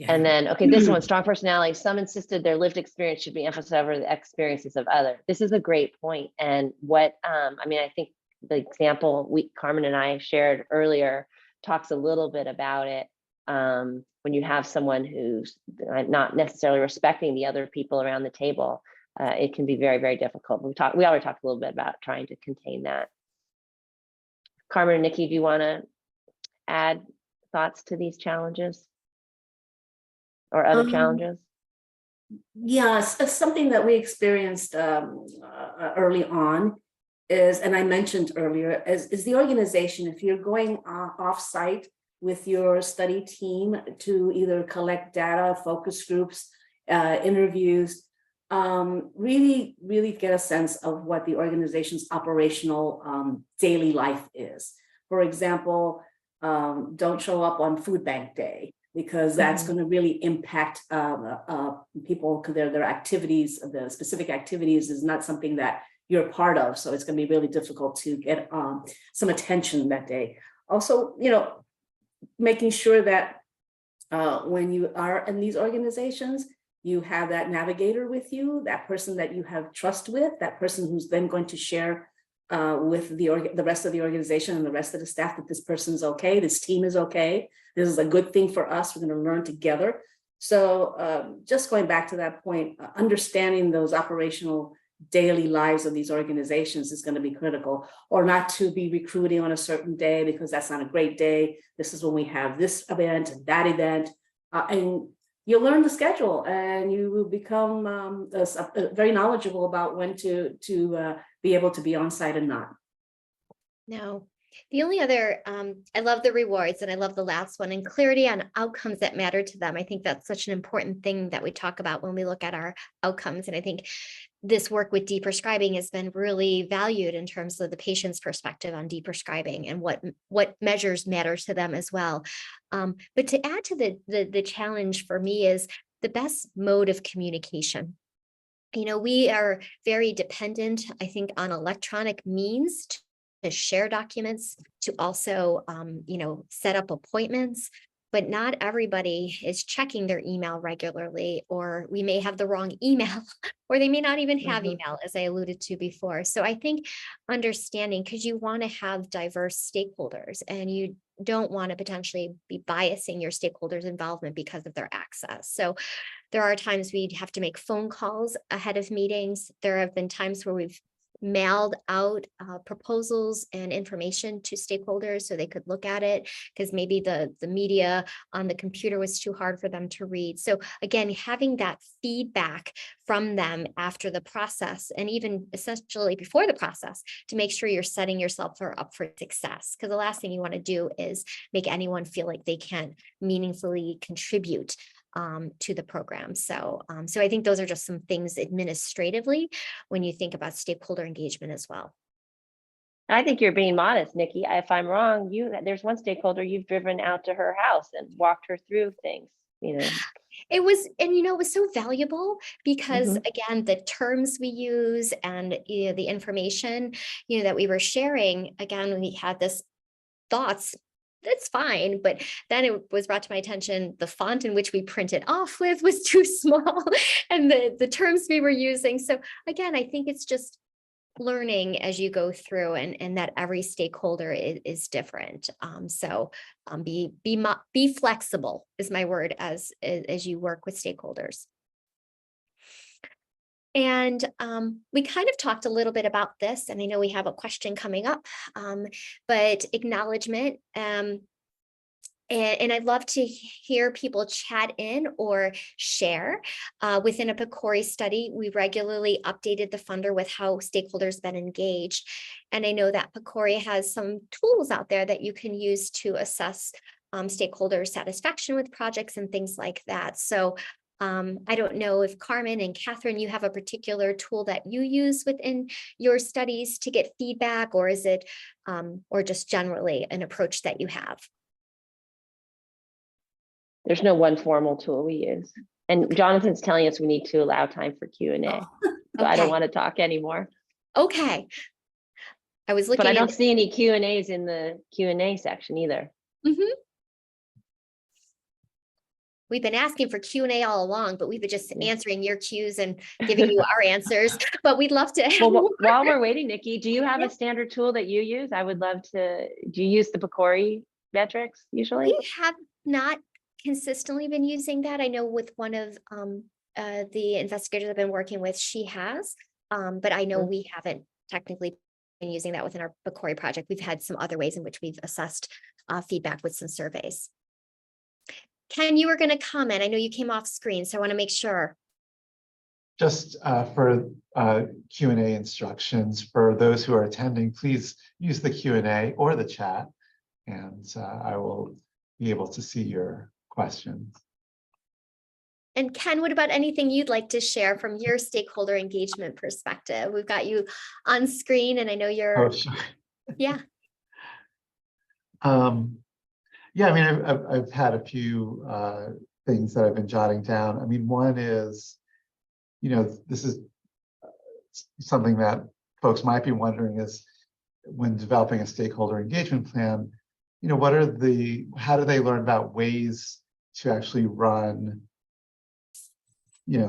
And then, okay, this one, strong personality. Some insisted their lived experience should be emphasized over the experiences of others. This is a great point. And what, I mean, I think the example Carmen and I shared earlier talks a little bit about it. When you have someone who's not necessarily respecting the other people around the table, it can be very, very difficult. We already talked a little bit about trying to contain that. Carmen and Nikki, do you want to add thoughts to these challenges or other challenges? Yes, something that we experienced early on is, and I mentioned earlier, is the organization, if you're going off-site with your study team to either collect data, focus groups, interviews, really get a sense of what the organization's operational daily life is. For example, don't show up on food bank day, because that's going to really impact people, their activities. The specific activities is not something that you're part of, so it's going to be really difficult to get some attention that day. Also, you know, making sure that when you are in these organizations, you have that navigator with you, that person that you have trust with, that person who's then going to share with the rest of the organization and the rest of the staff that this person's okay, this team is okay, this is a good thing for us, we're going to learn together. So just going back to that point, understanding those operational daily lives of these organizations is going to be critical, or not to be recruiting on a certain day because that's not a great day. This is when we have this event and that event, and you'll learn the schedule and you will become very knowledgeable about when to be able to be on site and not. No, the only other, I love the rewards and I love the last one, and clarity on outcomes that matter to them. I think that's such an important thing that we talk about when we look at our outcomes. And I think this work with deprescribing has been really valued in terms of the patient's perspective on deprescribing and what measures matter to them as well. But to add to the challenge for me is the best mode of communication. You know, we are very dependent, I think, on electronic means to share documents, to also, you know, set up appointments, but not everybody is checking their email regularly, or we may have the wrong email, or they may not even have email, as I alluded to before. So I think understanding, because you want to have diverse stakeholders and you don't want to potentially be biasing your stakeholders' involvement because of their access. So there are times we'd have to make phone calls ahead of meetings. There have been times where we've mailed out proposals and information to stakeholders so they could look at it, because maybe the media on the computer was too hard for them to read. So again, having that feedback from them after the process, and even essentially before the process, to make sure you're setting yourself up for success. Because the last thing you want to do is make anyone feel like they can't meaningfully contribute to the program. So I think those are just some things administratively when you think about stakeholder engagement as well. I think you're being modest, Nikki. If I'm wrong, there's one stakeholder you've driven out to her house and walked her through things, you know. It was, and you know, it was so valuable because again, the terms we use and you know, the information, you know, that we were sharing, again, we had this thoughts. That's fine. But then it was brought to my attention, the font in which we printed off with was too small and the terms we were using. So again, I think it's just learning as you go through, and that every stakeholder is different. Be flexible is my word as you work with stakeholders. And we kind of talked a little bit about this, and I know we have a question coming up, but acknowledgement. And I'd love to hear people chat in or share. Within a PCORI study, we regularly updated the funder with how stakeholders been engaged. And I know that PCORI has some tools out there that you can use to assess stakeholder satisfaction with projects and things like that. So I don't know if Carmen and Catherine, you have a particular tool that you use within your studies to get feedback, or is it, or just generally an approach that you have? There's no one formal tool we use. And Jonathan's telling us we need to allow time for Q&A. Oh, So I don't okay. want to talk anymore. Okay. I was looking But I don't at, see any Q&As in the Q&A section either. Mhm. We've been asking for Q&A all along, but we've been just answering your Q's and giving you our answers. But we'd love to. Well, while we're waiting, Nikki, do you have Yeah. a standard tool that you use? I would love to. Do you use the PCORI metrics usually? We have not consistently been using that. I know with one of the investigators I've been working with, she has, but I know we haven't technically been using that within our PCORI project. We've had some other ways in which we've assessed feedback with some surveys. Ken, you were going to comment. I know you came off screen, so I want to make sure. Just for Q&A instructions for those who are attending, please use the Q&A or the chat, and I will be able to see your questions. And Ken, what about anything you'd like to share from your stakeholder engagement perspective? We've got you on screen, and I know you're. Oh, sure. Yeah. Yeah, I mean, I've had a few things that I've been jotting down. I mean, one is, this is something that folks might be wondering is when developing a stakeholder engagement plan, how do they learn about ways to actually run,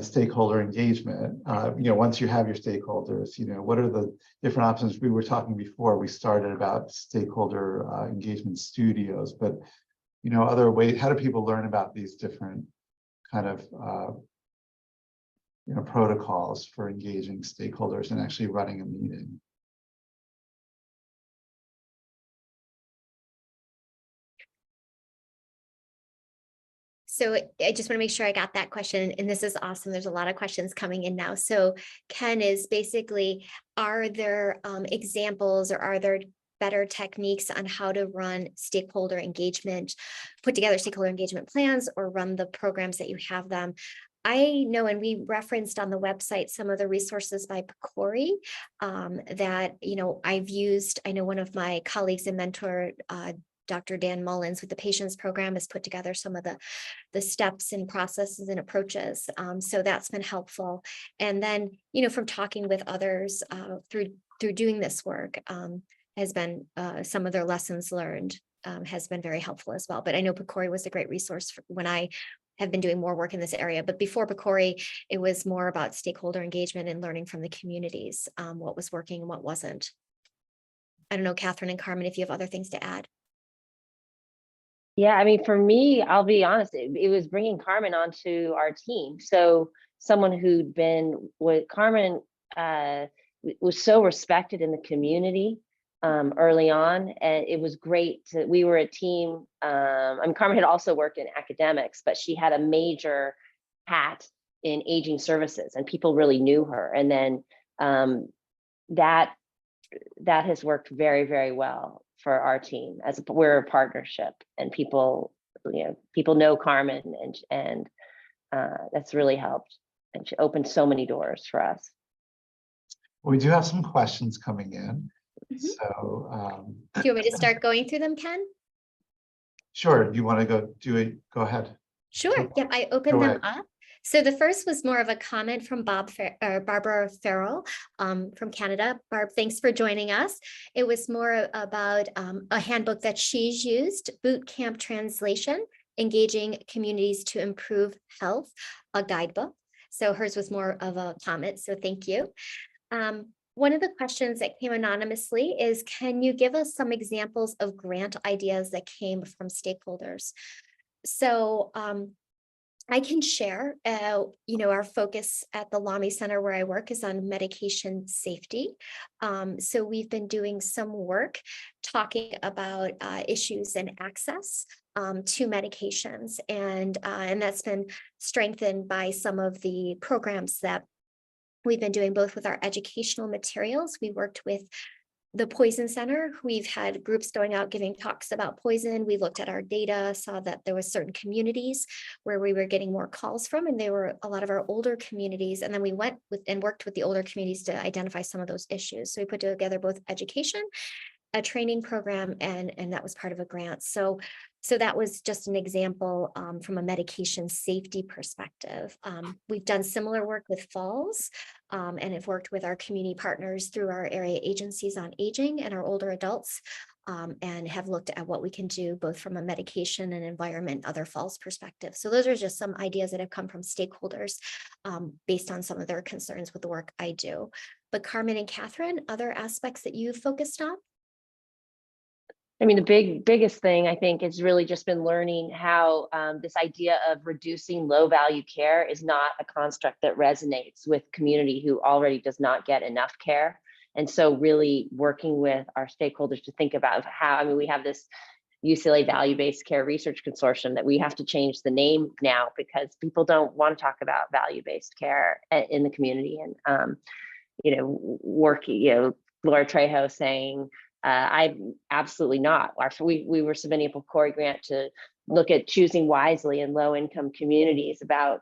stakeholder engagement? Once you have your stakeholders, what are the different options? We were talking before we started about stakeholder engagement studios, but, other ways, how do people learn about these different kind of, protocols for engaging stakeholders and actually running a meeting? So I just want to make sure I got that question, and this is awesome. There's a lot of questions coming in now. So Ken is basically, are there examples or are there better techniques on how to run stakeholder engagement, put together stakeholder engagement plans, or run the programs that you have them? I know, and we referenced on the website some of the resources by PCORI that, I've used. I know one of my colleagues and mentor, Dr. Dan Mullins with the Patients Program, has put together some of the steps and processes and approaches. So that's been helpful. And then, from talking with others through doing this work has been some of their lessons learned has been very helpful as well. But I know PCORI was a great resource for when I have been doing more work in this area. But before PCORI, it was more about stakeholder engagement and learning from the communities, what was working and what wasn't. I don't know, Catherine and Carmen, if you have other things to add. Yeah, I mean, for me, I'll be honest, it was bringing Carmen onto our team. So someone who'd been with Carmen was so respected in the community early on, and it was great. We were a team. Carmen had also worked in academics, but she had a major hat in aging services, and people really knew her. And then that has worked very, very well for our team, as we're a partnership, and people know Carmen, and that's really helped, and she opened so many doors for us. We do have some questions coming in. Mm-hmm. So do you want me to start going through them, Ken? Sure. Do you want to go do it? Go ahead. Sure. Yep, I opened them up. So the first was more of a comment from Barbara Farrell from Canada. Barb, thanks for joining us. It was more about a handbook that she's used, Boot Camp Translation, Engaging Communities to Improve Health, a guidebook. So hers was more of a comment, so thank you. One of the questions that came anonymously is, can you give us some examples of grant ideas that came from stakeholders? So I can share, our focus at the Lamy Center where I work is on medication safety. So we've been doing some work talking about issues and access to medications, and that's been strengthened by some of the programs that we've been doing, both with our educational materials. We worked with the Poison Center. We've had groups going out giving talks about poison. We looked at our data, saw that there were certain communities where we were getting more calls from, and they were a lot of our older communities. And then we went with and worked with the older communities to identify some of those issues. So we put together both education, a training program, and that was part of a grant. So that was just an example from a medication safety perspective. We've done similar work with falls, and have worked with our community partners through our area agencies on aging and our older adults, and have looked at what we can do both from a medication and environment, other falls perspective. So those are just some ideas that have come from stakeholders based on some of their concerns with the work I do. But Carmen and Catherine, other aspects that you've focused on? I mean, the biggest thing I think is really just been learning how this idea of reducing low value care is not a construct that resonates with community who already does not get enough care. And so really working with our stakeholders to think about how, I mean, we have this UCLA value-based care research consortium that we have to change the name now because people don't want to talk about value-based care in the community. And, Laura Trejo saying, I'm absolutely not. We were submitting a PCORI grant to look at choosing wisely in low income communities about,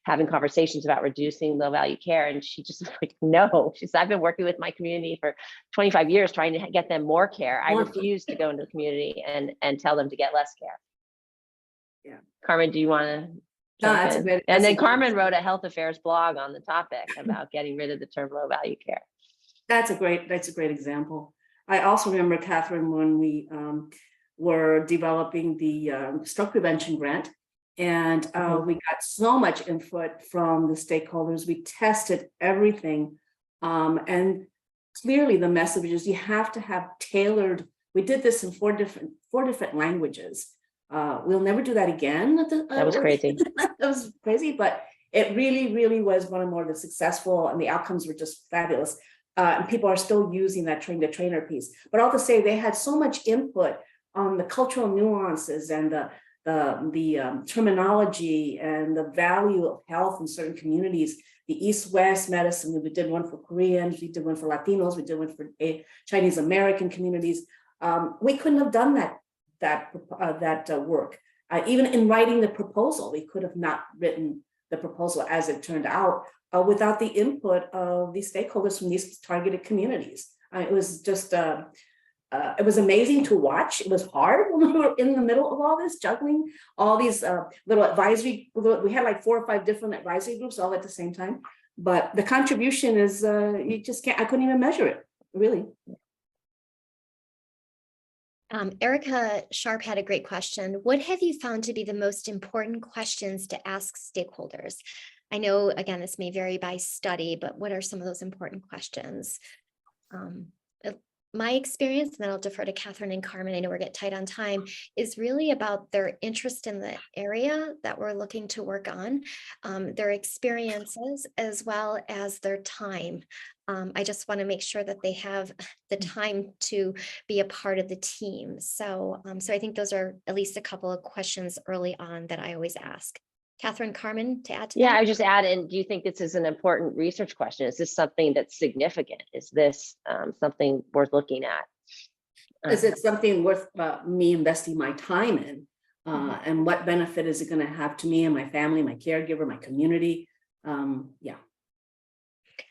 having conversations about reducing low value care. And she just was like, no, she said, I've been working with my community for 25 years trying to get them more care. I refuse to go into the community and tell them to get less care. Yeah. Carmen, do you want to? No, that's a great. And then Carmen wrote a health affairs blog on the topic about getting rid of the term low value care. That's a great example. I also remember, Catherine, when we were developing the stroke prevention grant, and we got so much input from the stakeholders. We tested everything, and clearly the message is you have to have tailored. We did this in four different languages. We'll never do that again. That was crazy. That was crazy, but it really was one of more of the successful, and the outcomes were just fabulous. And people are still using that train the trainer piece. But I'll just say they had so much input on the cultural nuances and the terminology and the value of health in certain communities. The East-West medicine, we did one for Koreans, we did one for Latinos, we did one for Chinese American communities. We couldn't have done that work. Even in writing the proposal, we could have not written the proposal as it turned out without the input of these stakeholders from these targeted communities. It was just, it was amazing to watch. It was hard when we were in the middle of all this, juggling all these little advisory, we had like 4 or 5 different advisory groups all at the same time. But the contribution is, you just can't, I couldn't even measure it, really. Erica Sharp had a great question. What have you found to be the most important questions to ask stakeholders? I know, again, this may vary by study, but what are some of those important questions? My experience, and then I'll defer to Catherine and Carmen, I know we're getting tight on time, is really about their interest in the area that we're looking to work on, their experiences, as well as their time. I just want to make sure that they have the time to be a part of the team. So I think those are at least a couple of questions early on that I always ask. Catherine, Carmen, to add to that? I would just add, and do you think this is an important research question? Is this something that's significant? Is this something worth looking at? Is it something worth me investing my time in? And what benefit is it going to have to me and my family, my caregiver, my community? Yeah.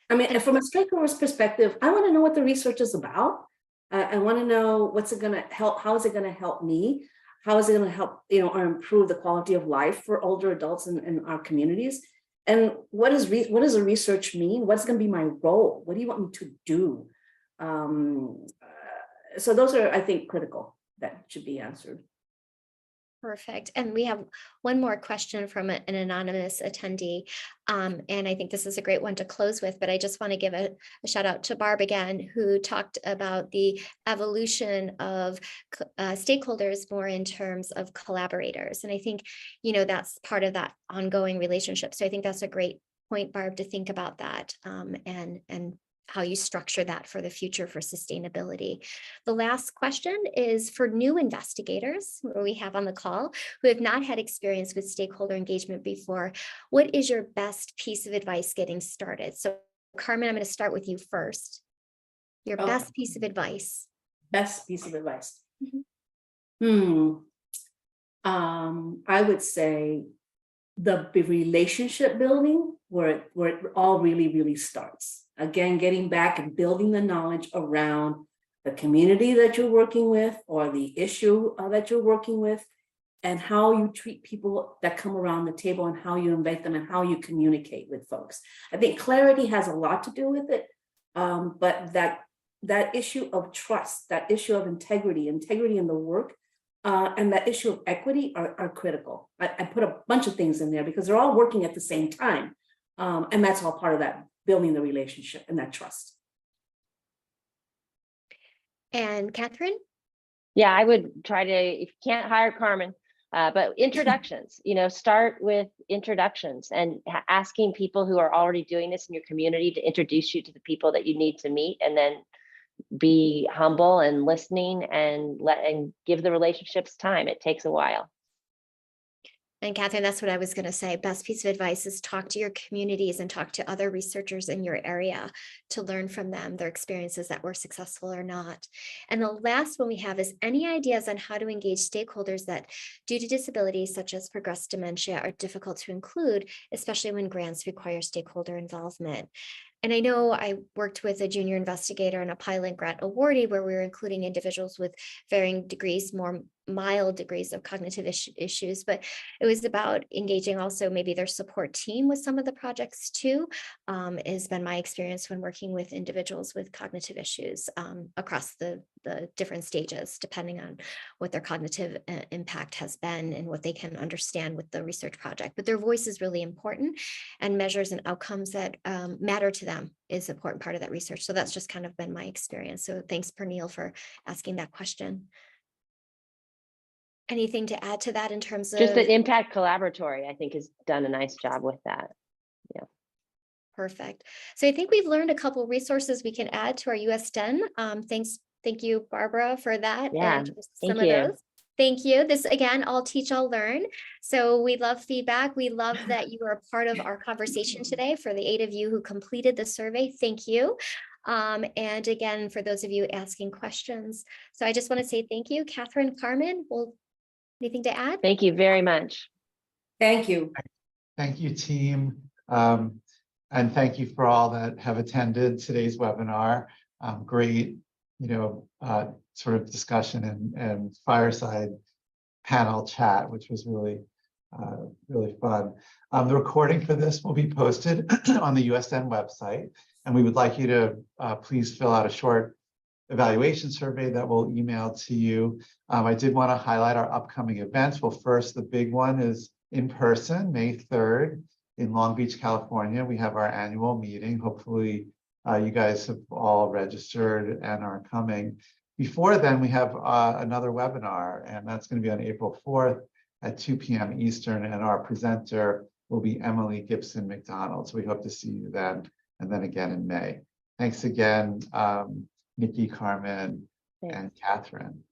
I mean, from a stakeholder's perspective, I want to know what the research is about. I want to know what's it going to help, how is it going to help me? How is it going to help, or improve the quality of life for older adults in our communities? And what does the research mean? What's going to be my role? What do you want me to do? So those are, I think, critical that should be answered. Perfect. And we have one more question from an anonymous attendee. And I think this is a great one to close with, but I just want to give a shout out to Barb again, who talked about the evolution of stakeholders more in terms of collaborators. And I think, that's part of that ongoing relationship. So I think that's a great point, Barb, to think about that and how you structure that for the future for sustainability. The last question is for new investigators who we have on the call who have not had experience with stakeholder engagement before. What is your best piece of advice getting started? So Carmen, I'm going to start with you first. Your best piece of advice. Best piece of advice. Mm-hmm. I would say the relationship building where it all really starts. Again, getting back and building the knowledge around the community that you're working with or the issue that you're working with, and how you treat people that come around the table and how you invite them and how you communicate with folks. I think clarity has a lot to do with it, but that issue of trust, that issue of integrity in the work, and that issue of equity are critical. I put a bunch of things in there because they're all working at the same time. And that's all part of that, building the relationship and that trust. And Catherine? Yeah, I would try to, if you can't hire Carmen, but introductions, start with introductions and asking people who are already doing this in your community to introduce you to the people that you need to meet, and then be humble and listening and give the relationships time. It takes a while. And Catherine, that's what I was going to say. Best piece of advice is talk to your communities and talk to other researchers in your area to learn from them, their experiences that were successful or not. And the last one we have is any ideas on how to engage stakeholders that, due to disabilities such as progressed dementia, are difficult to include, especially when grants require stakeholder involvement. And I know I worked with a junior investigator and a pilot grant awardee where we were including individuals with varying degrees, more mild degrees of cognitive issues, but it was about engaging also maybe their support team with some of the projects too. Has been my experience when working with individuals with cognitive issues across the different stages, depending on what their cognitive impact has been and what they can understand with the research project. But their voice is really important, and measures and outcomes that matter to them is an important part of that research. So that's just kind of been my experience. So thanks, Pernille, for asking that question. Anything to add to that in terms of just the Impact Collaboratory, I think, has done a nice job with that. Yeah. Perfect. So I think we've learned a couple resources we can add to our USDeN. Thank you, Barbara, for that. Yeah, and thank some you. of those. Thank you. This again, all teach, all learn. So we love feedback. We love that you are a part of our conversation today. For the 8 of you who completed the survey, thank you. And again, for those of you asking questions. So I just want to say thank you, Catherine, Carmen. Anything to add? Thank you very much. Thank you. Thank you, team. And thank you for all that have attended today's webinar. Great, sort of discussion and fireside panel chat, which was really, really fun. The recording for this will be posted on the USDeN website, and we would like you to please fill out a short evaluation survey that we'll email to you. I did want to highlight our upcoming events. Well, first, the big one is in person, May 3rd in Long Beach, California. We have our annual meeting. Hopefully, you guys have all registered and are coming. Before then, we have another webinar, and that's going to be on April 4th at 2 p.m. Eastern, and our presenter will be Emily Gibson McDonald. So we hope to see you then, and then again in May. Thanks again, Nikki, Carmen, and Catherine.